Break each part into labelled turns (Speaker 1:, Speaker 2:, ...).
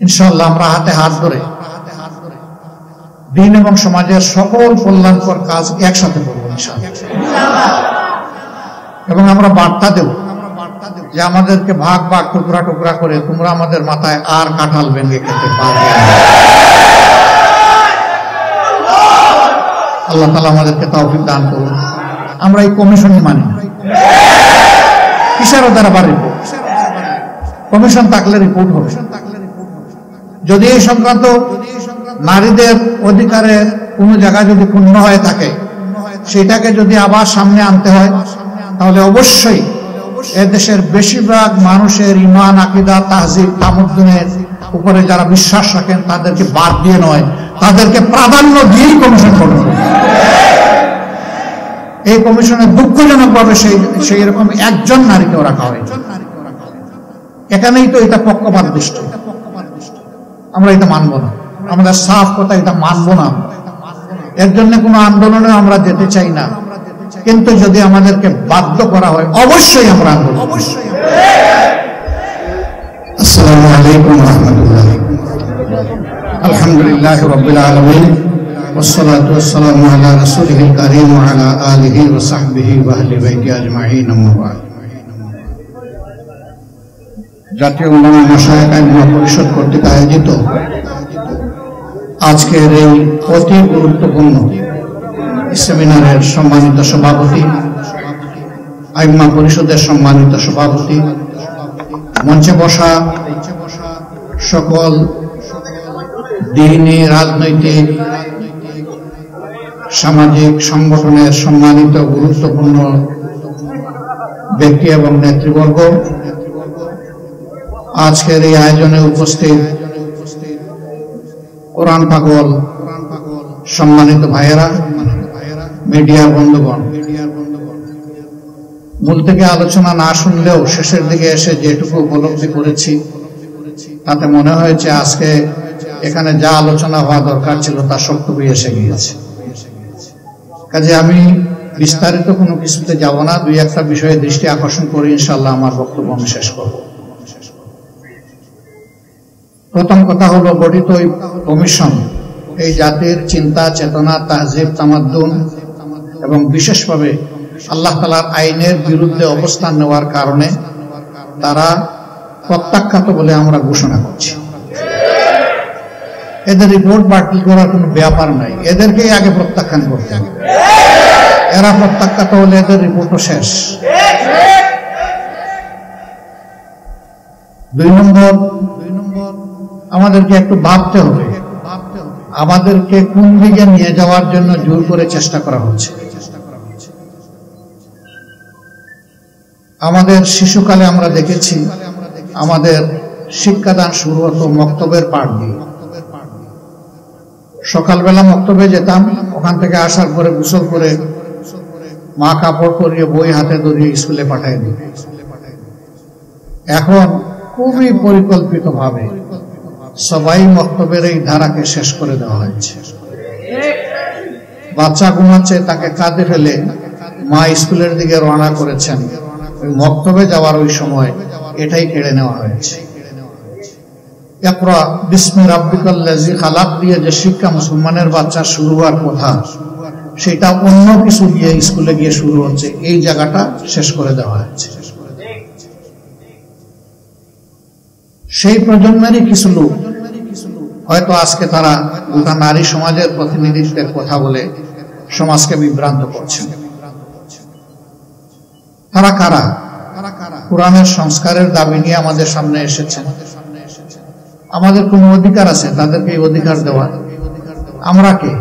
Speaker 1: ইনশাআল্লাহ আমরা হাতে হাত ধরে দিন এবং সমাজের সকল কল্যাণকর কাজ একসাথে করবো ইনশাআল্লাহ। এবং আমরা বার্তা দেব যে আমাদেরকে ভাগ ভাগ টুকরা টুকরা করে তোমরা আমাদের মাথায় আর কাঁঠাল ভেঙে খেতে পারবে। আল্লাহ তাআলা আমাদেরকে তৌফিক দান করুন। আমরা এই কমিশনই মানি না। কিসের দ্বারা আবার রিপোর্ট? কমিশন থাকলে রিপোর্ট হবে। যদি এই সংক্রান্ত নারীদের অধিকারের কোন জায়গায় যদি পূর্ণ হয়ে থাকে, সেটাকে যদি আবার সামনে আনতে হয়, তাহলে অবশ্যই এদেশের বেশিরভাগ মানুষের ঈমান, আকীদা, তাহজিব, তামাদ্দুনের উপরে যারা বিশ্বাস রাখেন তাদেরকে বাদ দিয়ে নয়, তাদেরকে প্রাধান্য দিয়েই কমিশন গঠন করবে। এই কমিশনে দুঃখজনকভাবে সেই রকম একজন নারীকেও রাখা হয়। এখানেই তো এটা পক্ষপাত দৃষ্ট। আমরা এটা মানব না, আমাদের সাফ কথা, এটা মানব না। এর জন্য কোনো আন্দোলনে আমরা যেতে চাই না, কিন্তু যদি আমাদেরকে বাধ্য করা হয় অবশ্যই আমরা আন্দোলন। আসসালামু আলাইকুম ওয়া রাহমাতুল্লাহ। আলহামদুলিল্লাহি রাব্বিল আলামিন والصلاة والسلام على رسوله الكريم وعلى آله وصحبه وأهل بيته أجمعين أما بعد। জাতীয় উলামা মাশায়েখ আইম্মা পরিষদ কর্তৃক আয়োজিত আজকের এই অতি গুরুত্বপূর্ণ সেমিনারের সম্মানিত সভাপতি, আইম্মা পরিষদের সম্মানিত সভাপতি, মঞ্চে বসা সকল দ্বীনি, রাজনৈতিক, সামাজিক সংগঠনের সম্মানিত গুরুত্বপূর্ণ ব্যক্তি এবং নেতৃবর্গ, আজকের এই আয়োজনে উপস্থিত কোরআন পাগল সম্মানিত ভাইয়েরা, মিডিয়ার বন্ধুগণ, মূল থেকে আলোচনা না শুনলেও শেষের দিকে এসে যেটুকু উপলব্ধি করেছি তাতে মনে হয়েছে আজকে এখানে যা আলোচনা হওয়া দরকার ছিল তা সবটুকুই এসে গিয়েছে। কাজে আমি বিস্তারিত কোনো কিছুতে যাব না, দুই একটা বিষয়ে দৃষ্টি আকর্ষণ করে ইনশাআল্লাহ আমার বক্তব্য আমি শেষ করব। প্রথম কথা হলো, গঠিত এই কমিশন এই জাতির চিন্তা, চেতনা, তাহজিব, তামাদ্দুন এবং বিশেষভাবে আল্লাহ তাআলার আইনের বিরুদ্ধে অবস্থান নেওয়ার কারণে তারা প্রত্যাখ্যাত বলে আমরা ঘোষণা করছি। এদের রিপোর্ট বাতিল করার কোনো ব্যাপার নাই, এদেরকেই আগে প্রত্যাখ্যান করতে হবে। এরা প্রত্যাখ্যাত হলে এদের রিপোর্টও শেষ। 2 নম্বর, আমাদেরকে একটু ভাবতে হবে আমাদেরকে কোন দিকে নিয়ে যাওয়ার জন্য জোর করে চেষ্টা করা হচ্ছে। আমাদের শিশুকালে আমরা দেখেছি আমাদের শিক্ষাদান শুরু হতো মক্তবের পাঠ দিয়ে। সকালবেলা মক্তবে যেতাম, ওখান থেকে আসার পরে গোসল করে মা কাপড় পরিয়ে বই হাতে ধরিয়ে স্কুলে পাঠিয়ে দিত। এখন খুবই পরিকল্পিতভাবে সবাই মক্তবের এই ধারাকে শেষ করে দেওয়া হয়েছে। বাচ্চা ঘুমাচ্ছে, তাকে কাঁধে ফেলে মা স্কুলের দিকে রওনা করেছেন, ওই মক্তবে যাওয়ার ওই সময় এটাই কেড়ে নেওয়া হয়েছে। ইকরা বিসমি রাব্বিকাল্লাযী খালাক দিয়ে যে শিক্ষা মুসলমানের বাচ্চা শুরু হওয়ার কথা, সেটা অন্য কিছু দিয়ে স্কুলে গিয়ে শুরু হচ্ছে। এই জায়গাটা শেষ করে দেওয়া হয়েছে। সেই প্রজন্মেরই কিছু লোক হয়তো আজকে তারা গোটা নারী সমাজের প্রতিনিধিত্বের কথা বলে সমাজকে বিভ্রান্ত করছেন। তারা কারা? কোরআনের সংস্কারের দাবি নিয়ে আমাদের সামনে এসেছেন। আমাদের কোনো অধিকার আছে তাদেরকে এই অধিকার দেওয়ার? আমরা কে?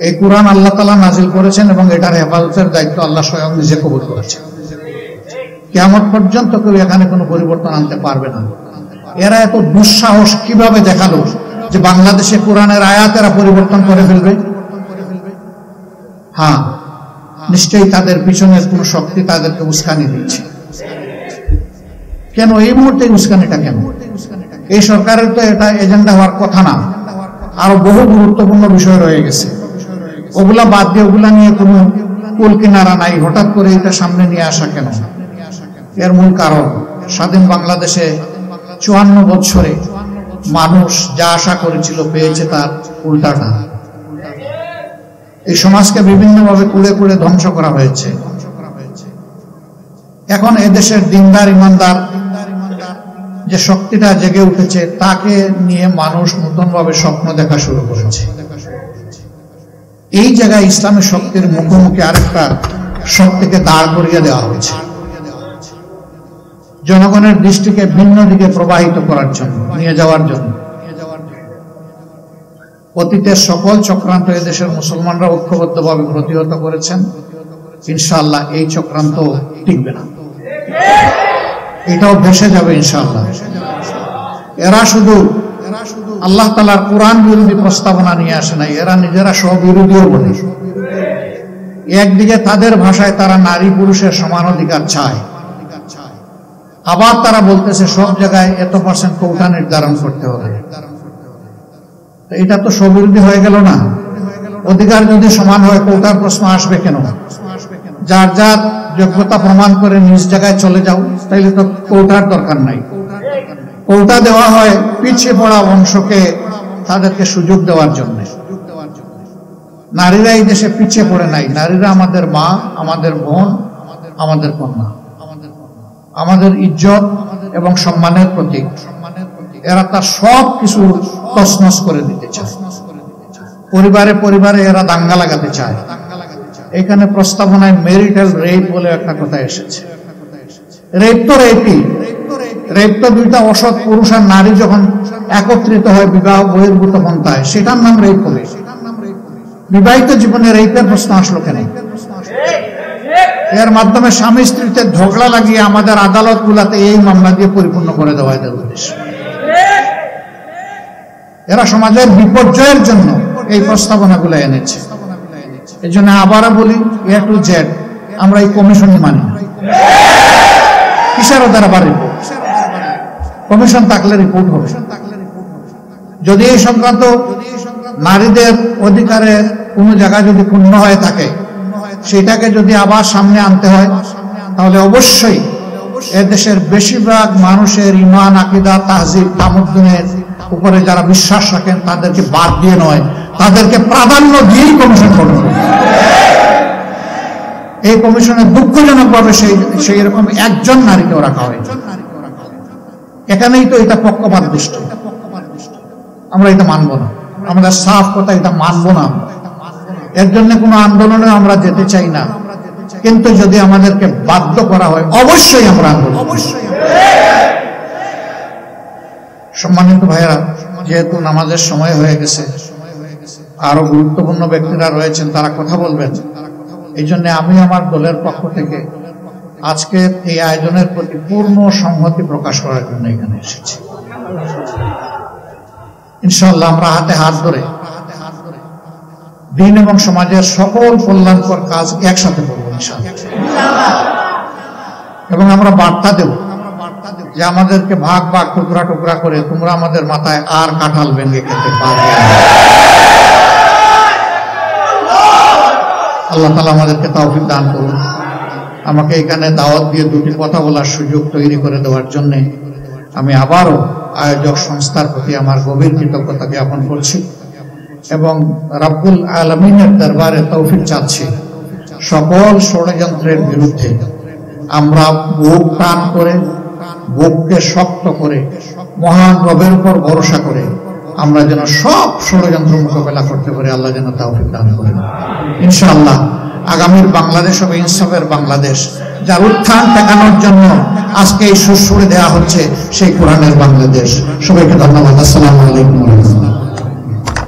Speaker 1: এই কোরআন আল্লাহ তাআলা নাজিল করেছেন এবং এটার হেফাজতের দায়িত্ব আল্লাহ স্বয়ং নিজে কবুল করেছেন। কিয়ামত পর্যন্ত কেউ এখানে কোনো পরিবর্তন আনতে পারবে না। এরা এত দুঃসাহস কিভাবে দেখালো যে বাংলাদেশে কোরআনের আয়াত এরা পরিবর্তন করে ফেলবে? হ্যাঁ, নিশ্চয়ই তাদের পিছনের কোন শক্তি তাদেরকে উস্কানি দিচ্ছে। কেন এই মুহূর্তে উস্কানিটা কেন? এই সরকারের তো এটা এজেন্ডা হওয়ার কথা না, আরো বহু গুরুত্বপূর্ণ বিষয় রয়ে গেছে। ওগুলা বাদ দিয়ে ওগুলা নিয়ে কোনো কুল কিনারা নাই, হঠাৎ করে এটা সামনে নিয়ে আসা কেন? এর মূল কারণ স্বাধীন বাংলাদেশে 54 বছরে মানুষ যা আশা করেছিল পেয়েছে তার উল্টাটা। এই সমাজকে বিভিন্নভাবে কুড়ে কুড়ে ধ্বংস করা হয়েছে। এখন এদেশের দিনদার ইমানদার যে শক্তিটা জেগে উঠেছে তাকে নিয়ে মানুষ নতুনভাবে স্বপ্ন দেখা শুরু করেছে। এই জায়গায় ইসলামী শক্তির মুখোমুখি আরেকটা শক্তিকে দাঁড় করিয়ে দেওয়া হয়েছে, জনগণের দৃষ্টিকে ভিন্ন দিকে প্রবাহিত করার জন্য, নিয়ে যাওয়ার জন্য। অতীতের সকল চক্রান্ত এদেশের মুসলমানরা ঐক্যবদ্ধভাবে প্রতিহত করেছেন। ইনশাআল্লাহ এই চক্রান্ত টিকবে না, এটাও ভেসে যাবে ইনশাআল্লাহ। এরা শুধু আল্লাহ তাআলার কোরআন বিরোধী প্রস্তাবনা নিয়ে আসে নাই, এরা নিজেরা স্ববিরোধীও বলে। একদিকে তাদের ভাষায় তারা নারী পুরুষের সমান অধিকার চায়, আবার তারা বলতেছে সব জায়গায় এত% কোটা নির্ধারণ করতে হবে। এটা তো স্ববিরোধী হয়ে গেল না? অধিকার যদি সমান হয় কোটার প্রশ্ন আসবে কেন? যার যার যোগ্যতা প্রমাণ করে নিজ জায়গায় চলে যাও, তাইলে তো কোটার দরকার নাই। কোটা দেওয়া হয় পিছিয়ে পড়া অংশকে তাদেরকে সুযোগ দেওয়ার জন্য। নারীরা এই দেশে পিছিয়ে পড়ে নাই। নারীরা আমাদের মা, আমাদের বোন, আমাদের কন্যা, আমাদের ইজ্জত এবং সম্মানের প্রতীক। এরা তার সব কিছু তছনছ করে দিতে চায়। পরিবারে পরিবারে এরা দাঙ্গা লাগাতে চায়। এখানে প্রস্তাবনায় ম্যারিটাল রেপ বলে একটা কথা এসেছে। রেপ তো রেপই, রেপ তো দুইটা অসৎ পুরুষ আর নারী যখন একত্রিত হয় বিবাহ বহির্ভূত পন্থায়, সেটার নাম রেপ হবে। বিবাহিত জীবনে রেপের প্রশ্ন আসলো কেন? এর মাধ্যমে স্বামী স্ত্রীতে ঝগড়া লাগিয়ে আমাদের আদালত গুলাতে এই মামলা দিয়ে পরিপূর্ণ করে দেওয়া এদের উদ্দেশ্য। এরা সমাজের বিপর্যয়ের জন্য এই প্রস্তাবনাগুলো এনেছে। এই জন্য আবারও বলি, A to Z আমরা এই কমিশনই মানি না। কিসের দ্বারা রিপোর্ট? কমিশন থাকলে রিপোর্ট হবে। যদি এই সংক্রান্ত নারীদের অধিকারের কোনো জায়গায় যদি পূর্ণ হয়ে থাকে, সেটাকে যদি আবার সামনে আনতে হয়, তাহলে অবশ্যই এদেশের বেশিরভাগ মানুষের ঈমান, আকীদা, তাহজিব, তামাদ্দুনের উপরে যারা বিশ্বাস রাখেন তাদেরকে বাদ দিয়ে নয়, তাদেরকে প্রাধান্য দিয়েই কমিশন গঠন করবে। এই কমিশনে দুঃখজনকভাবে সেই রকম একজন নারীকেও রাখা হয়েছে। এখানেই তো এটা পক্ষপাত দুষ্ট। আমরা এটা মানব না, আমাদের সাফ কথা, এটা মানব না। এর জন্য কোনো আন্দোলনে আমরা যেতে চাই না, কিন্তু যদি আমাদেরকে বাধ্য করা হয় অবশ্যই আমরা আন্দোলন। সম্মানিত ভাইয়েরা, যেহেতু নামাজের সময় হয়ে গেছে, আরো গুরুত্বপূর্ণ ব্যক্তিরা রয়েছেন, তারা কথা বলবেন। এই জন্য আমি আমার দলের পক্ষ থেকে আজকের এই আয়োজনের প্রতি পূর্ণ সংহতি প্রকাশ করার জন্য এখানে এসেছি। ইনশাআল্লাহ আমরা হাতে হাত ধরে দিন এবং সমাজের সকল কল্যাণকর কাজ একসাথে করব ইনশাআল্লাহ। এবং আমরা বার্তা দেব যে আমাদেরকে ভাগ ভাগ টুকরা টুকরা করে তোমরা আমাদের মাথায় আর কাঁঠাল ভেঙে খেতে পারবে না। আল্লাহ তাআলা আমাদেরকে তৌফিক দান করুন। আমাকে এখানে দাওয়াত দিয়ে দুটি কথা বলার সুযোগ তৈরি করে দেওয়ার জন্য আমি আবারও আয়োজক সংস্থার প্রতি আমার গভীর কৃতজ্ঞতা জ্ঞাপন করছি এবং রব্বুল আলামিনের দরবারে তৌফিক চাচ্ছি সকল ষড়যন্ত্রের বিরুদ্ধে আমরা বুক টান করে, বুককে শক্ত করে, মহান রবের উপর ভরসা করে আমরা যেন সব ষড়যন্ত্র মোকাবেলা করতে পারি। আল্লাহ যেন তৌফিক দান করেন ইনশাআল্লাহ। আগামীর বাংলাদেশ হবে ইনসাফের বাংলাদেশ, যার উত্থান ঠেকানোর জন্য আজকে এই সুর দেওয়া হচ্ছে সেই কোরআনের বাংলাদেশ। সবাইকে ধন্যবাদ। আসসালামু আলাইকুম।